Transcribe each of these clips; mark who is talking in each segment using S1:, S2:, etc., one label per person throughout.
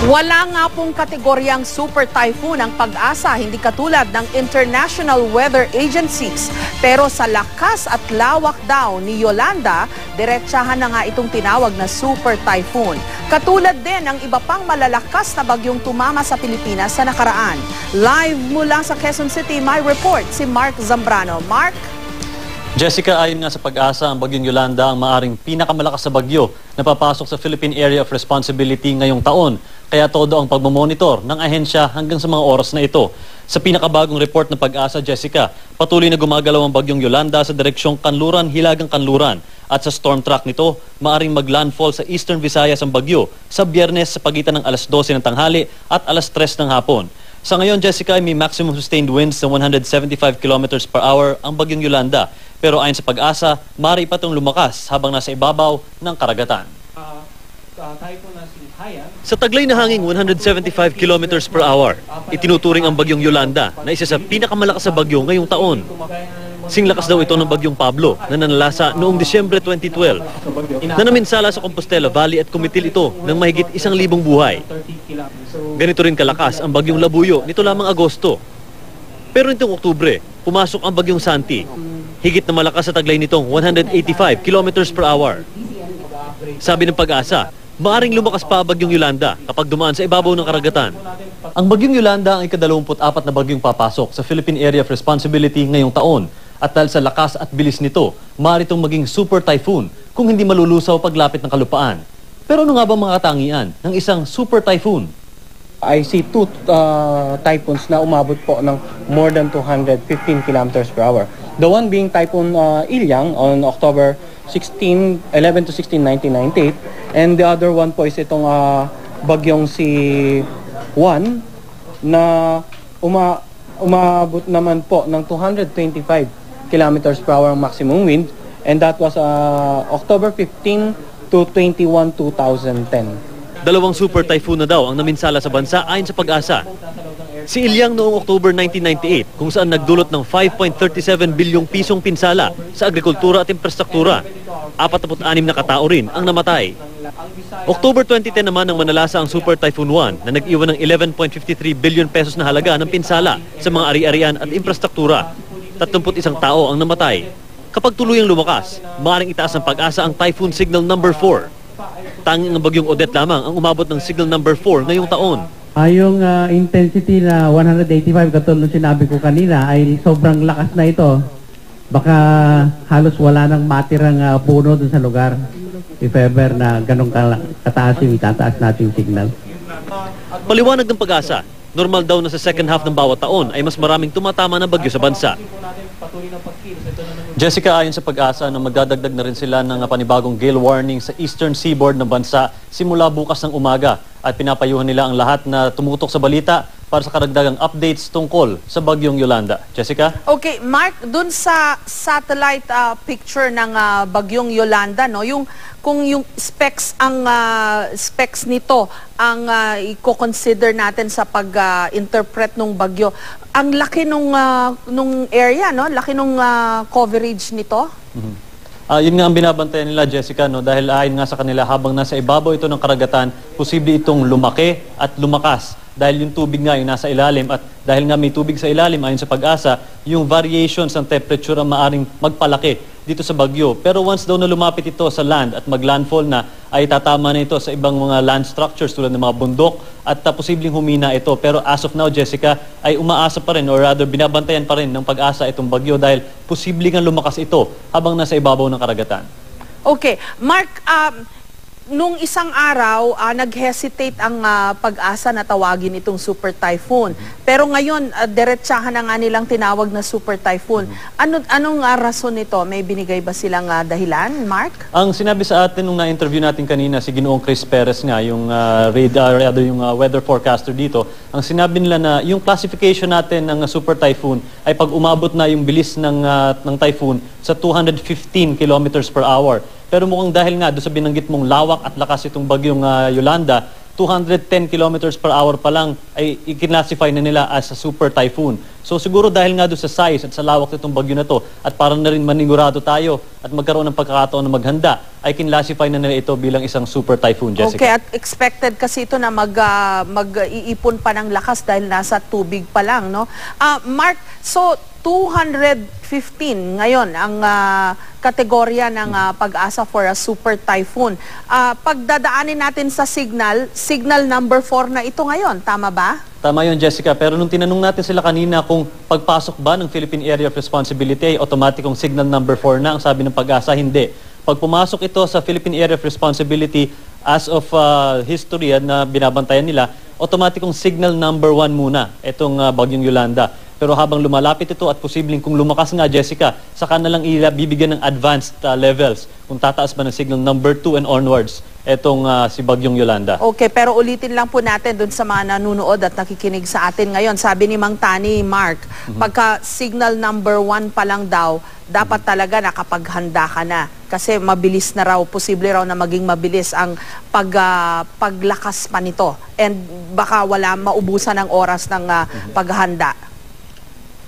S1: Wala nga pong kategoryang super typhoon ang Pag-asa, hindi katulad ng international weather agencies. Pero sa lakas at lawak daw ni Yolanda, diretsahan na nga itong tinawag na super typhoon. Katulad din ng iba pang malalakas na bagyong tumama sa Pilipinas sa nakaraan. Live mula sa Quezon City, may report si Mark Zambrano. Mark?
S2: Jessica, ayon nga sa Pag-asa, ang bagyong Yolanda ang maaring pinakamalakas na bagyo na papasok sa Philippine Area of Responsibility ngayong taon. Kaya todo ang pagmamonitor ng ahensya hanggang sa mga oras na ito. Sa pinakabagong report ng Pag-asa, Jessica, patuloy na gumagalaw ang bagyong Yolanda sa direksyong Kanluran, Hilagang Kanluran. At sa storm track nito, maaring maglandfall sa Eastern Visayas ang bagyo sa Biyernes sa pagitan ng alas 12 ng tanghali at alas 3 ng hapon. Sa ngayon, Jessica, may maximum sustained winds na 175 km per hour ang bagyong Yolanda. Pero ayon sa Pag-asa, maaari pa itong lumakas habang nasa ibabaw ng karagatan. Sa taglay na hanging 175 km per hour, itinuturing ang bagyong Yolanda na isa sa pinakamalakas na bagyo ngayong taon. Singlakas daw ito ng bagyong Pablo na nanalasa noong Disyembre 2012 na naminsala sa Compostela Valley at kumitil ito ng mahigit 1,000 buhay. Ganito rin kalakas ang bagyong Labuyo nito lamang Agosto. Pero nitong Oktubre, pumasok ang bagyong Santi. Higit na malakas sa taglay nitong 185 km per hour. Sabi ng Pag-asa, maaring lumakas pa ang bagyong Yolanda kapag dumaan sa ibabaw ng karagatan. Ang bagyong Yolanda ang ika-24 na bagyong papasok sa Philippine Area of Responsibility ngayong taon. At dahil sa lakas at bilis nito, maaari itong maging super typhoon kung hindi malulusaw paglapit ng kalupaan. Pero ano nga ba mga katangian ng isang super typhoon?
S3: I see two typhoons na umabot po ng more than 215 kilometers per hour. The one being Typhoon Ilyang on October 11 to 16, 1998. And the other one po is itong bagyong si Juan na umabot naman po ng 225 kilometers per hour ang maximum wind. And that was October 15 to 21, 2010.
S2: Dalawang super typhoon na daw ang naminsala sa bansa ayon sa Pag-asa. Si Ilyang noong October 1998 kung saan nagdulot ng 5.37 bilyong pisong pinsala sa agrikultura at infrastruktura. 46 na katao rin ang namatay. October 2010 naman ang manalasa ang Super Typhoon 1 na nag-iwan ng 11.53 billion pesos na halaga ng pinsala sa mga ari-arian at infrastruktura. 31 tao ang namatay. Kapag tuluyang lumakas, maaaring itaas ng Pag-asa ang Typhoon Signal Number 4. Tanging ang bagyong Odette lamang ang umabot ng Signal Number 4 ngayong taon.
S4: Yung intensity na 185 katulad ng sinabi ko kanina ay sobrang lakas na ito. Baka halos wala nang matirang puno dun sa lugar. If ever na ganong kataas yung itataas nating signal.
S2: Paliwanag ng Pag-asa, normal daw na sa second half ng bawat taon ay mas maraming tumatama na bagyo sa bansa. Jessica, ayon sa Pag-asa na magdadagdag na rin sila ng panibagong gale warning sa eastern seaboard ng bansa simula bukas ng umaga at pinapayuhan nila ang lahat na tumutok sa balita para sa karagdagang updates tungkol sa bagyong Yolanda. Jessica?
S1: Okay, Mark, dun sa satellite picture ng bagyong Yolanda, no, kung yung specs nito ang i-consider natin sa pag-interpret ng bagyo, ang laki nung area, no? Laki nung coverage nito.
S2: Yun nga ang binabantayan nila, Jessica, no? Dahil ayon nga sa kanila, habang nasa ibabaw ito ng karagatan, posible itong lumaki at lumakas. Dahil yung tubig nga yung nasa ilalim at dahil nga may tubig sa ilalim, ayon sa Pag-asa, yung variations ng temperature ang maaring magpalaki dito sa bagyo. Pero once daw na lumapit ito sa land at maglandfall na, ay tatama na ito sa ibang mga land structures tulad ng mga bundok at posibleng humina ito. Pero as of now, Jessica, ay umaasa pa rin or rather binabantayan pa rin ng Pag-asa itong bagyo dahil posibleng nga lumakas ito habang nasa ibabaw ng karagatan.
S1: Okay. Mark, nung isang araw, nag-hesitate ang Pag-asa na tawagin itong super typhoon. Pero ngayon, diretsahan na nga nilang tinawag na super typhoon. Anong rason nito? May binigay ba silang dahilan, Mark?
S2: Ang sinabi sa atin nung na-interview natin kanina, si Ginoong Chris Perez nga, yung weather forecaster dito, ang sinabi nila na yung classification natin ng super typhoon ay pag umabot na yung bilis ng typhoon sa 215 kilometers per hour. Pero mukhang dahil nga doon sa binanggit mong lawak at lakas itong bagyong Yolanda, 210 kilometers per hour pa lang ay i-classify na nila as a super typhoon. So siguro dahil nga doon sa size at sa lawak nitong bagyo na to at parang na rin manigurado tayo at magkaroon ng pagkakataon na maghanda, ay kinlasify na nila ito bilang isang super typhoon, Jessica.
S1: Okay, at expected kasi ito na mag-iipon pa ng lakas dahil nasa tubig pa lang, no? Mark, so 215 ngayon ang kategorya ng pag-asa for a super typhoon. Pagdadaanin natin sa signal number 4 na ito ngayon, tama ba?
S2: Tama yun, Jessica. Pero nung tinanong natin sila kanina kung pagpasok ba ng Philippine Area of Responsibility ay automaticong signal number 4 na, ang sabi ng Pag-asa, hindi. Pag pumasok ito sa Philippine Area of Responsibility, as of history na binabantayan nila, automaticong signal number 1 muna itong bagyong Yolanda. Pero habang lumalapit ito at posibleng kung lumakas nga, Jessica, saka na lang bibigyan ng advanced levels kung tataas ba ng signal number 2 and onwards itong si bagyong Yolanda.
S1: Okay, pero ulitin lang po natin dun sa mga nanonood at nakikinig sa atin ngayon. Sabi ni Mang Tani, Mark, pagka signal number 1 pa lang daw, dapat talaga nakapaghanda ka na. Kasi mabilis na raw, posible raw na maging mabilis ang paglakas pa nito. And baka wala maubusan ng oras ng paghanda.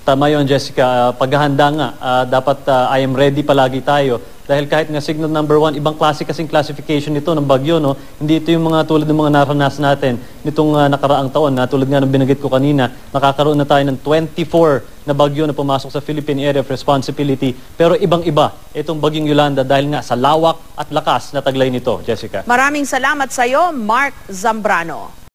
S2: Tama yun, Jessica. Paghahanda nga, dapat I am ready palagi tayo. Dahil kahit nga signal number 1, ibang klase kasing classification nito ng bagyo, no? Hindi ito yung mga tulad ng mga naranasan natin nitong nakaraang taon, na tulad nga ng binanggit ko kanina, nakakaroon na tayo ng 24 na bagyo na pumasok sa Philippine Area of Responsibility. Pero ibang-iba itong bagyong Yolanda dahil nga sa lawak at lakas na taglay nito, Jessica.
S1: Maraming salamat sa iyo, Mark Zambrano.